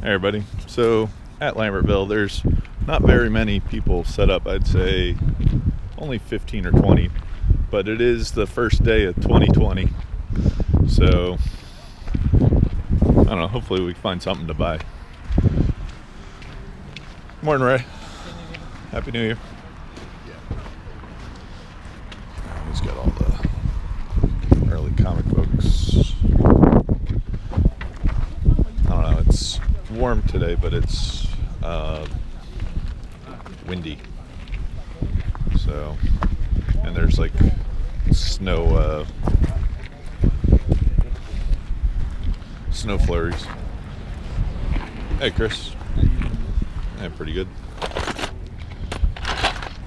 Hey everybody, so at Lambertville there's not very many people set up. I'd say only 15 or 20, but it is the first day of 2020, so I don't know, hopefully we find something to buy. Morning, Ray. Happy New Year. He's got all the early comic books. I don't know, it's warm today, but it's windy. So, and there's like snow flurries. Hey, Chris. Yeah, pretty good.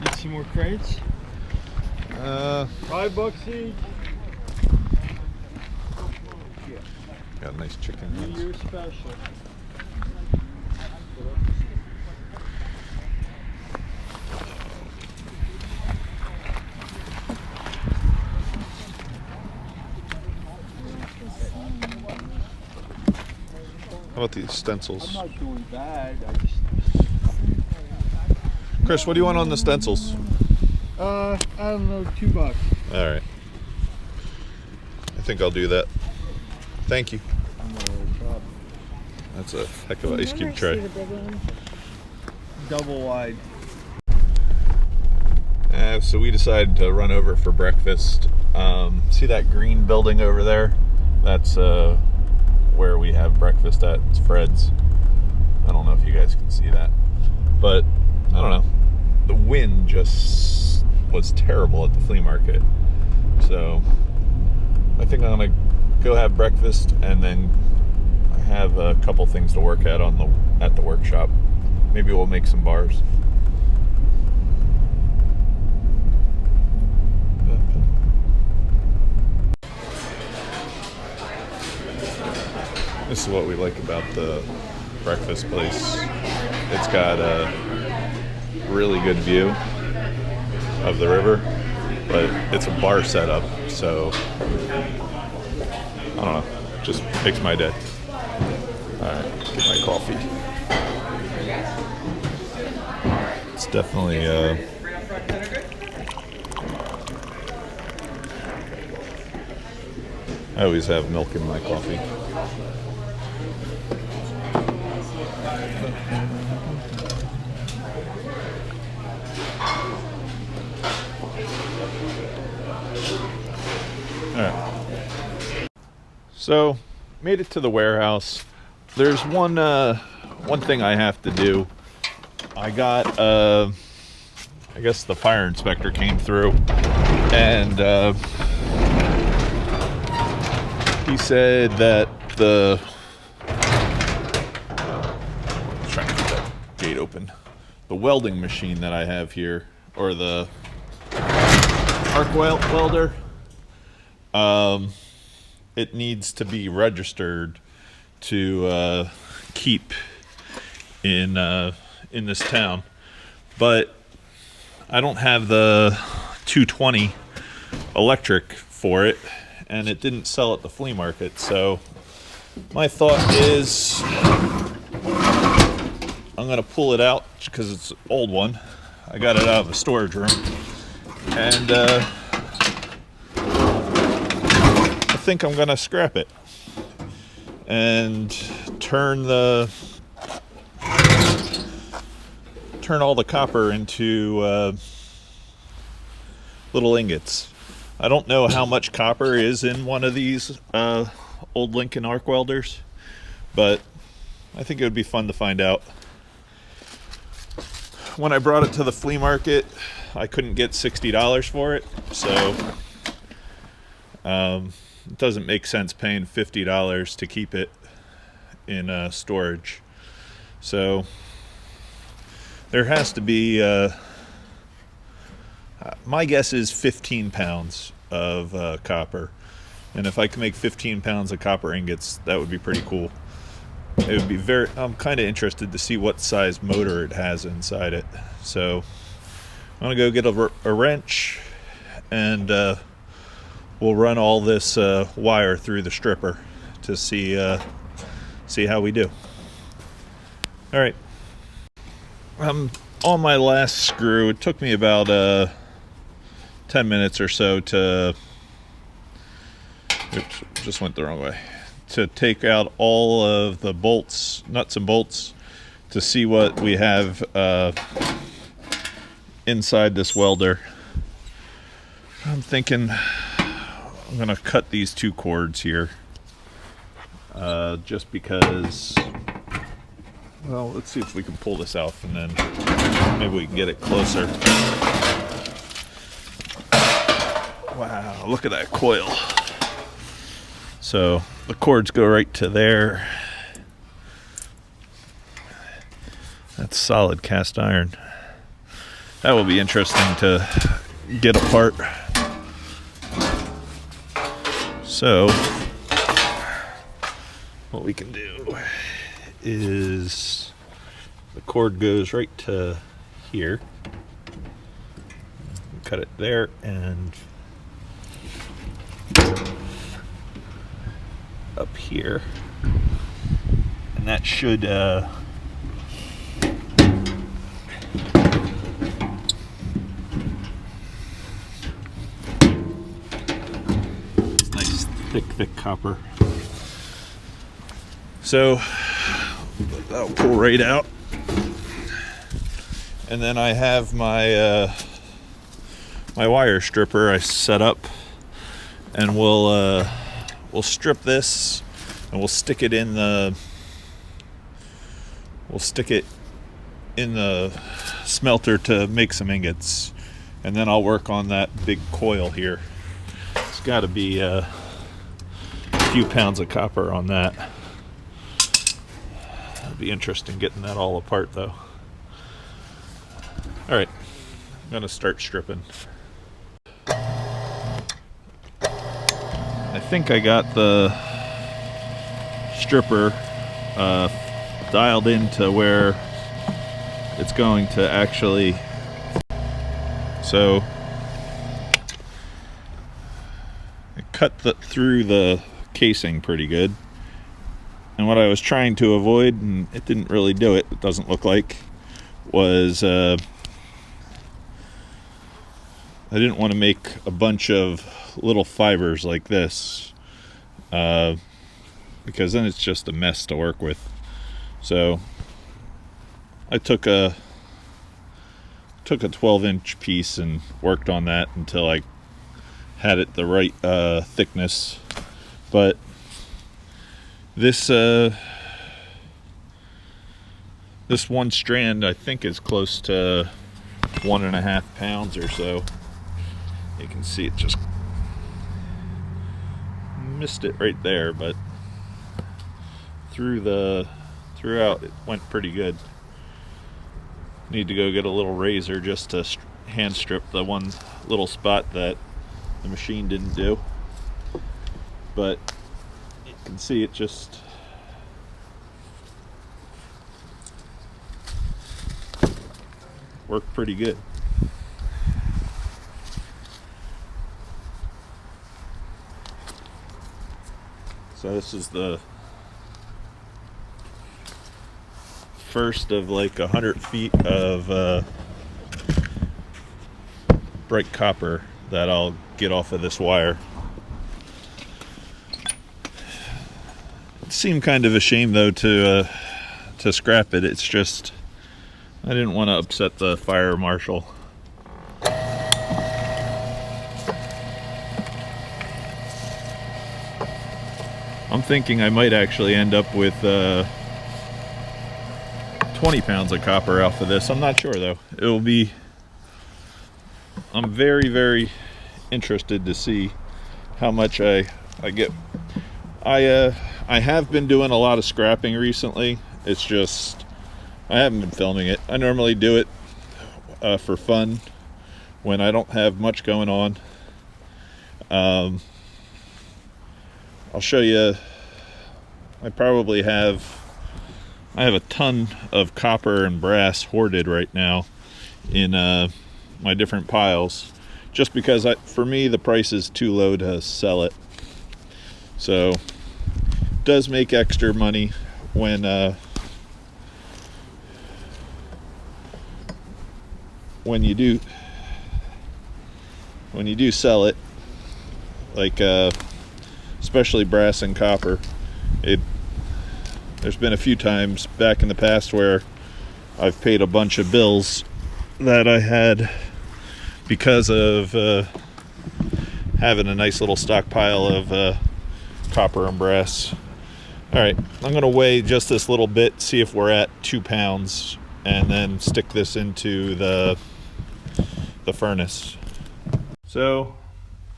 Need some more crates? $5 each. Got a nice chicken. New Year special. How about these stencils? I'm not doing bad. I just. Chris, what do you want on the stencils? I don't know, $2. All right. I think I'll do that. Thank you. No problem. That's a heck of an ice cube tray. Double wide. So we decided to run over for breakfast. See that green building over there? That's where we have breakfast at. It's Fred's. I don't know if you guys can see that, but I don't know. The wind just was terrible at the flea market, so I think I'm gonna go have breakfast, and then I have a couple things to work at at the workshop. Maybe we'll make some bars. This is what we like about the breakfast place. It's got a really good view of the river, but it's a bar setup, so I don't know, just makes my day. Alright, get my coffee. It's definitely I always have milk in my coffee. So, made it to the warehouse. There's one thing I have to do. I got I guess the fire inspector came through, and he said that the trying to get that gate open. The welding machine that I have here, or the arc welder, it needs to be registered to keep in this town, but I don't have the 220 electric for it, and it didn't sell at the flea market. So my thought is I'm gonna pull it out because it's an old one. I got it out of the storage room, and I think I'm gonna scrap it and turn all the copper into little ingots. I don't know how much copper is in one of these old Lincoln arc welders, but I think it would be fun to find out. When I brought it to the flea market, I couldn't get $60 for it, so it doesn't make sense paying $50 to keep it in storage. So there has to be, my guess is 15 pounds of copper. And if I can make 15 pounds of copper ingots, that would be pretty cool. It would be I'm kind of interested to see what size motor it has inside it. So I'm gonna go get a wrench, and we'll run all this wire through the stripper to see how we do. All right. On my last screw, it took me about 10 minutes or so to, oops, just went the wrong way, to take out all of the bolts, nuts and bolts, to see what we have inside this welder. I'm thinking I'm gonna cut these 2 cords here, just because, well, let's see if we can pull this out and then maybe we can get it closer. Wow, look at that coil. So the cords go right to there. That's solid cast iron. That will be interesting to get apart. So what we can do is the cord goes right to here. Cut it there and up here, and that should nice thick copper. So that'll pull right out, and then I have my my wire stripper I set up, and we'll strip this and we'll stick it in the smelter to make some ingots, and then I'll work on that big coil here. It's got to be a few pounds of copper on that. It'll be interesting getting that all apart though. All right, I'm gonna start stripping. I think I got the stripper dialed into where it's going to actually, so it cut through the casing pretty good, and what I was trying to avoid, and it didn't really do it, it doesn't look like, was I didn't want to make a bunch of little fibers like this, because then it's just a mess to work with. So I took a 12-inch piece and worked on that until I had it the right thickness. But this this one strand I think is close to 1.5 pounds or so. You can see it just missed it right there, but throughout it went pretty good. Need to go get a little razor just to hand strip the one little spot that the machine didn't do, but you can see it just worked pretty good. So this is the first of like 100 feet of bright copper that I'll get off of this wire. It seemed kind of a shame though to scrap it. It's just I didn't want to upset the fire marshal. I'm thinking I might actually end up with 20 pounds of copper off of this. I'm not sure though. It'll be, I'm very, very interested to see how much I get. I have been doing a lot of scrapping recently. It's just, I haven't been filming it. I normally do it for fun when I don't have much going on. I'll show you. I have a ton of copper and brass hoarded right now in my different piles, just because for me the price is too low to sell it. So it does make extra money when when you do sell it, like especially brass and copper, there's been a few times back in the past where I've paid a bunch of bills that I had because of having a nice little stockpile of copper and brass. All right, I'm gonna weigh just this little bit, see if we're at 2 pounds, and then stick this into the furnace. So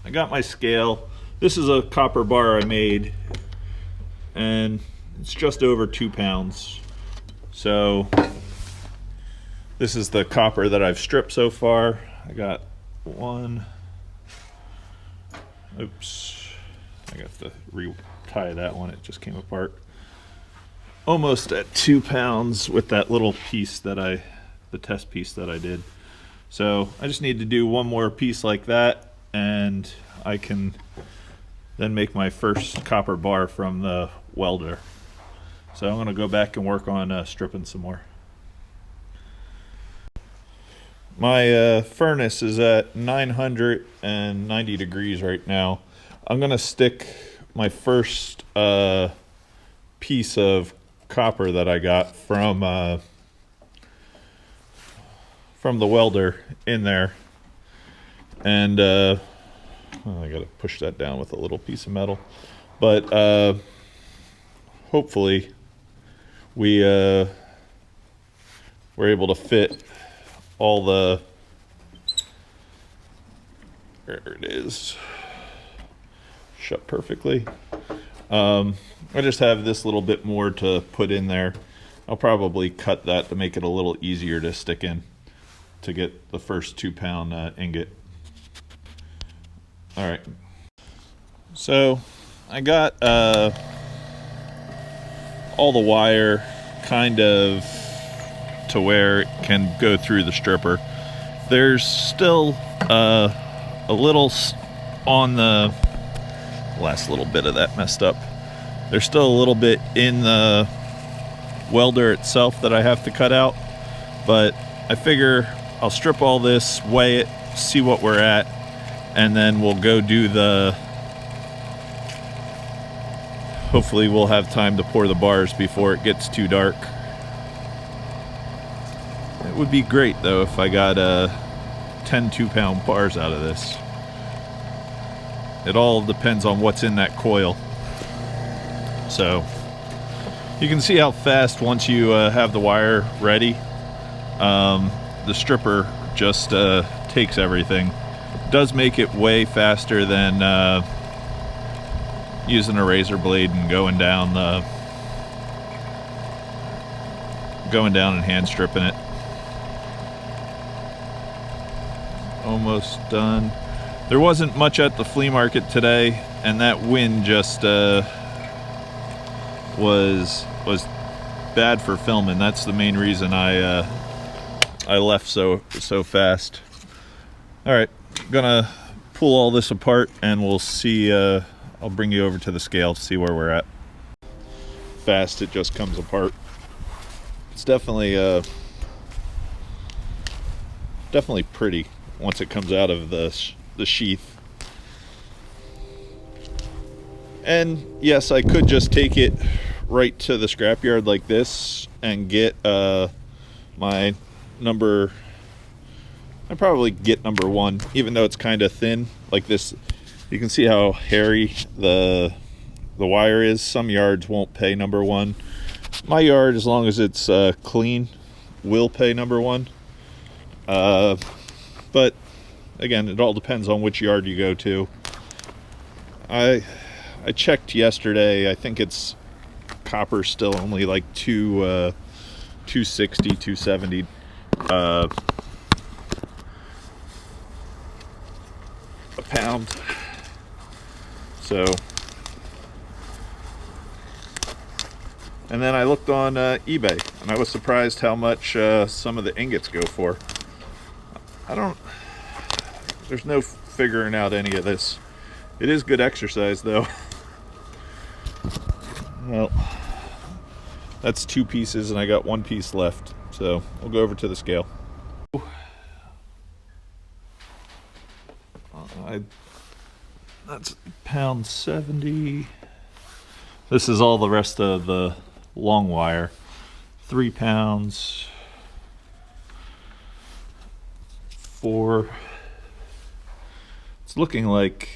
I got my scale. This is a copper bar I made, and it's just over 2 pounds. So this is the copper that I've stripped so far. I got one. Oops, I got to retie that one. It just came apart. Almost at 2 pounds with that little piece that the test piece that I did. So I just need to do one more piece like that, and I can then make my first copper bar from the welder. So I'm gonna go back and work on stripping some more. My furnace is at 990 degrees right now. I'm gonna stick my first piece of copper that I got from the welder in there, and I gotta push that down with a little piece of metal, but hopefully we're able to fit all the, there it is, shut perfectly. I just have this little bit more to put in there. I'll probably cut that to make it a little easier to stick in to get the first 2 pound ingot. All right, so I got all the wire kind of to where it can go through the stripper. There's still a little on the last little bit of that messed up. There's still a little bit in the welder itself that I have to cut out, but I figure I'll strip all this, weigh it, see what we're at, and then we'll go do hopefully we'll have time to pour the bars before it gets too dark. It would be great though if I got 10 2-pound bars out of this. It all depends on what's in that coil. So you can see how fast, once you have the wire ready, the stripper just takes everything. It does make it way faster than using a razor blade and going down and hand stripping it. Almost done. There wasn't much at the flea market today, and that wind just was bad for filming. That's the main reason I left so fast. All right, gonna pull all this apart and we'll see. I'll bring you over to the scale to see where we're at. Fast it just comes apart. It's definitely pretty once it comes out of the sheath. And yes, I could just take it right to the scrapyard like this and get my number. I'd probably get number 1, even though it's kind of thin like this. You can see how hairy the wire is. Some yards won't pay number 1. My yard, as long as it's clean, will pay number 1. But again, it all depends on which yard you go to. I checked yesterday. I think it's copper still only like 260, 270 a pound. So, and then I looked on eBay, and I was surprised how much some of the ingots go for. There's no figuring out any of this. It is good exercise though. Well, that's 2 pieces and I got 1 piece left. So we'll go over to the scale. That's pound 70. This is all the rest of the long wire. 3 pounds. 4. It's looking like,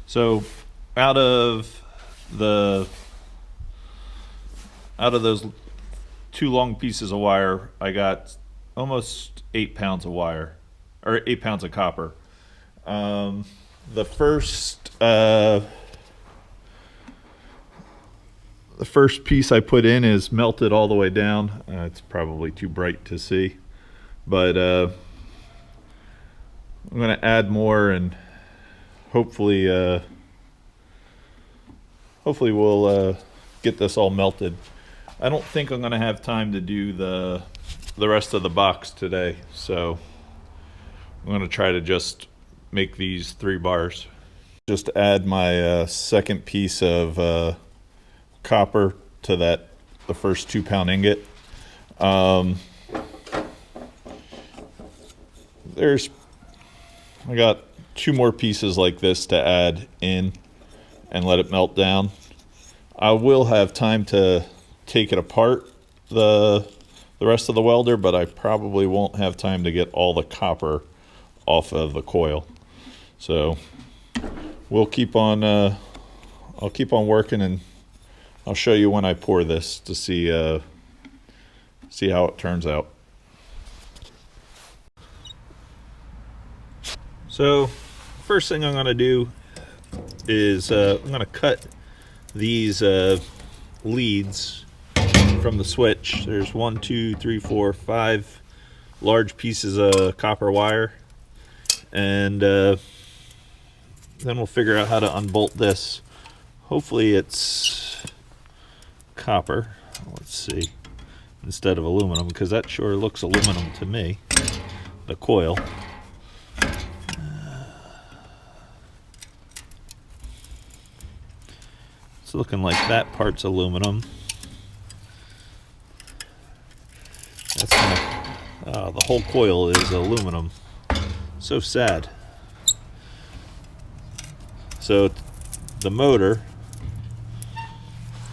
so out of those 2 long pieces of wire, I got almost 8 pounds of wire, or 8 pounds of copper. The first piece I put in is melted all the way down. It's probably too bright to see, but I'm going to add more, and hopefully we'll get this all melted. I don't think I'm going to have time to do the rest of the box today, so I'm going to try to just make these 3 bars. Just add my second piece of copper to the first 2 pound ingot. I got 2 more pieces like this to add in and let it melt down. I will have time to take it apart, the rest of the welder, but I probably won't have time to get all the copper off of the coil. So we'll keep on I'll keep on working, and I'll show you when I pour this to see how it turns out. So first thing I'm going to do is I'm going to cut these leads from the switch. There's 1, 2, 3, 4, 5 large pieces of copper wire, and then we'll figure out how to unbolt this. Hopefully it's copper. Let's see, instead of aluminum, because that sure looks aluminum to me, the coil. It's looking like that part's aluminum. That's the whole coil is aluminum. So sad. So the motor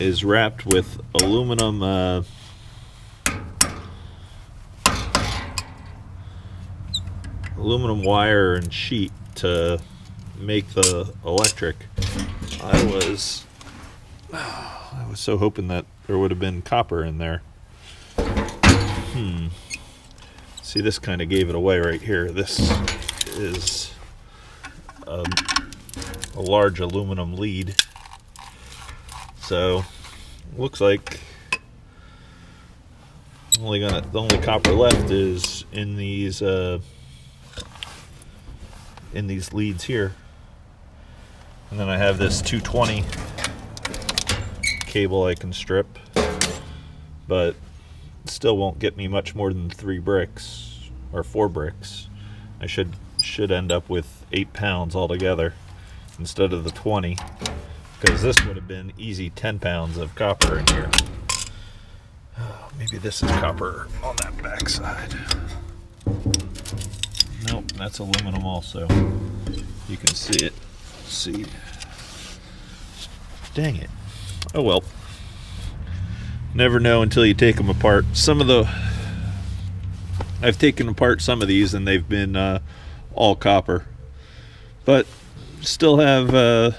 is wrapped with aluminum aluminum wire and sheet to make the electric. I was so hoping that there would have been copper in there. See, this kind of gave it away right here. This is a large aluminum lead. So looks like the only copper left is in these leads here. And then I have this 220 cable I can strip, but it still won't get me much more than 3 bricks or 4 bricks. I should end up with 8 pounds altogether instead of the 20, because this would have been easy 10 pounds of copper in here. Maybe this is copper on that back side. Nope, that's aluminum also. You can see it. See. Dang it. Oh well. Never know until you take them apart. I've taken apart some of these and they've been all copper, but still have a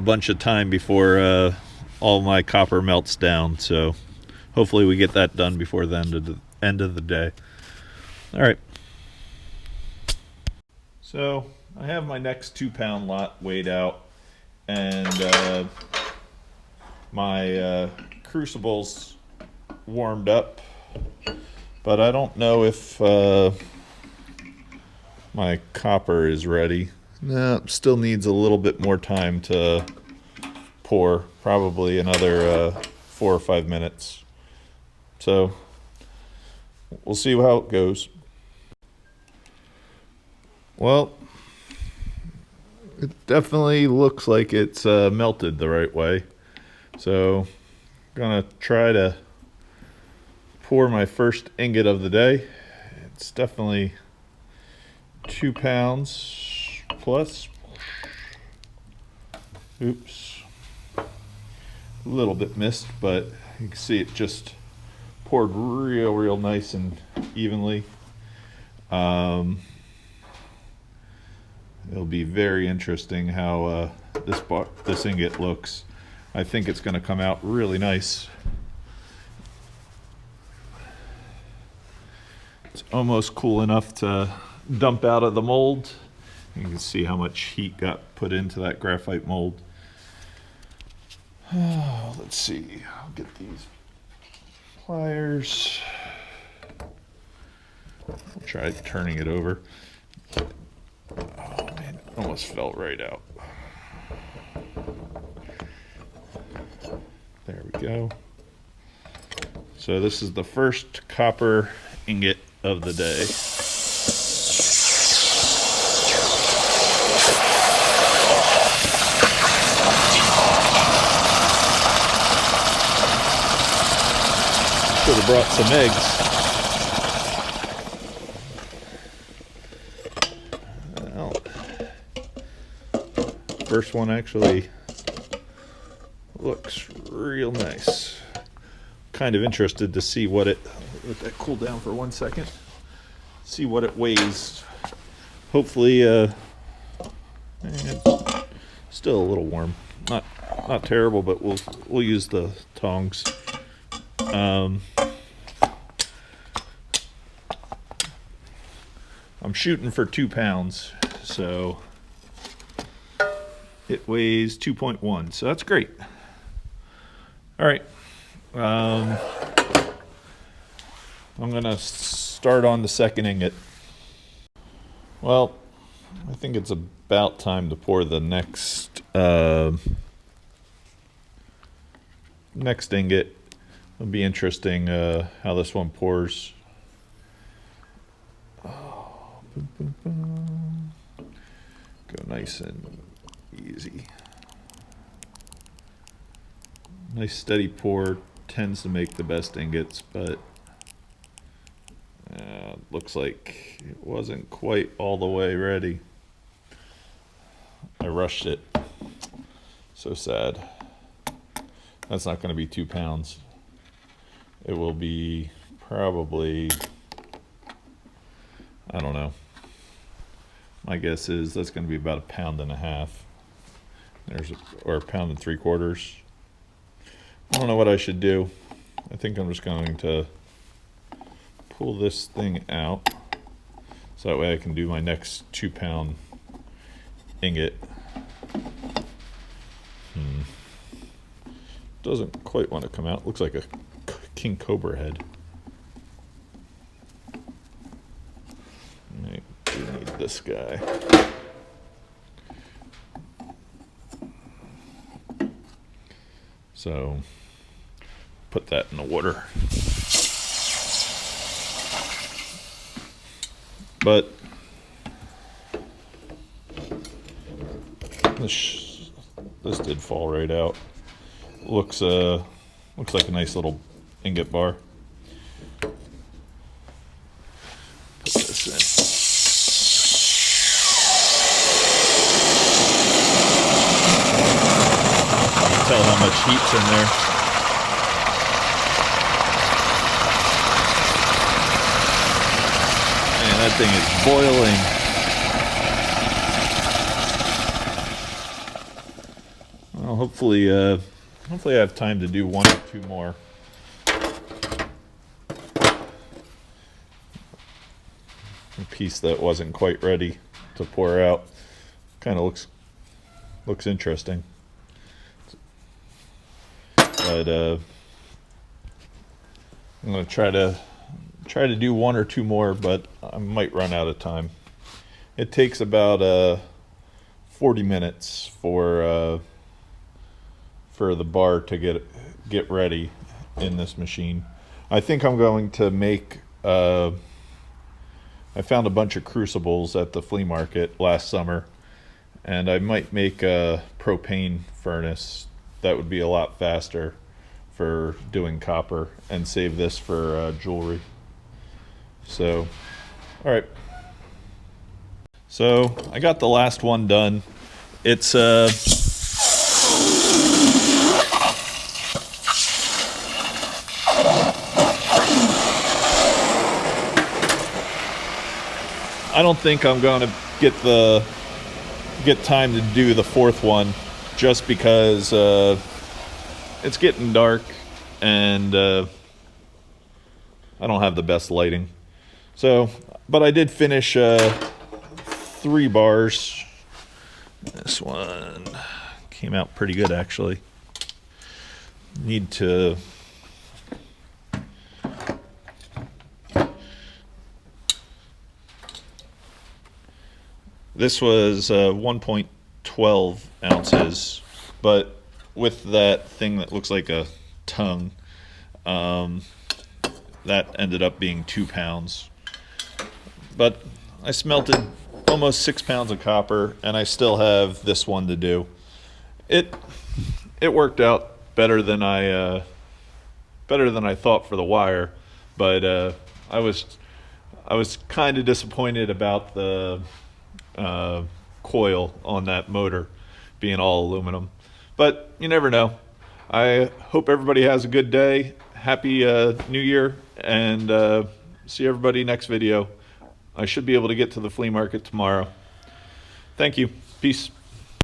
bunch of time before all my copper melts down. So hopefully we get that done before the end of the day. All right. So I have my next 2 pound lot weighed out, and my crucible's warmed up, but I don't know if my copper is ready. No, still needs a little bit more time to pour, probably another 4 or 5 minutes. So we'll see how it goes. Well, it definitely looks like it's melted the right way. So I'm gonna try to pour my first ingot of the day. It's definitely 2 pounds plus. Oops. A little bit missed, but you can see it just poured real nice and evenly. It'll be very interesting how this ingot looks. I think it's going to come out really nice. It's almost cool enough to dump out of the mold. You can see how much heat got put into that graphite mold. Let's see, I'll get these pliers. I'll try turning it over. Oh man, it almost fell right out. There we go. So this is the first copper ingot of the day. Should have brought some eggs. Well, first one actually looks real nice. Kind of interested to see what it, let that cool down for 1 second. See what it weighs. Hopefully, it's still a little warm. Not terrible, but we'll use the tongs. I'm shooting for 2 pounds, so it weighs 2.1, so that's great. All right, I'm gonna start on the second ingot. Well, I think it's about time to pour the next next ingot. It'll be interesting how this one pours. Oh, boom, boom, boom. Go nice and easy. Nice steady pour tends to make the best ingots, but looks like it wasn't quite all the way ready. I rushed it. So sad. That's not going to be 2 pounds. It will be probably, I don't know. My guess is that's going to be about 1.5 pounds. Or 1.75 pounds. I don't know what I should do. I think I'm just going to pull this thing out so that way I can do my next 2 pound ingot. Doesn't quite want to come out. Looks like a king cobra head. I do need this guy. So put that in the water. But this did fall right out. Looks like a nice little ingot bar. Put this in. You can tell how much heat's in there. Man, that thing is boiling. Well, hopefully I have time to do 1 or 2 more. A piece that wasn't quite ready to pour out. Kind of looks interesting. But I'm going to try to do 1 or 2 more, but I might run out of time. It takes about 40 minutes for the bar to get ready in this machine. I think I'm going to make I found a bunch of crucibles at the flea market last summer, and I might make a propane furnace that would be a lot faster for doing copper and save this for jewelry. So all right, So I got the last one done. It's I don't think I'm going to get time to do the fourth one, just because it's getting dark and I don't have the best lighting. So, but I did finish 3 bars. This one came out pretty good, actually. Need to this was 1.12 ounces, but with that thing that looks like a tongue, that ended up being 2 pounds. But I smelted almost 6 pounds of copper, and I still have this one to do. It worked out better than I thought for the wire, but I was kind of disappointed about the coil on that motor being all aluminum, but you never know. I hope everybody has a good day. Happy New Year, and see everybody next video. I should be able to get to the flea market tomorrow. Thank you. Peace.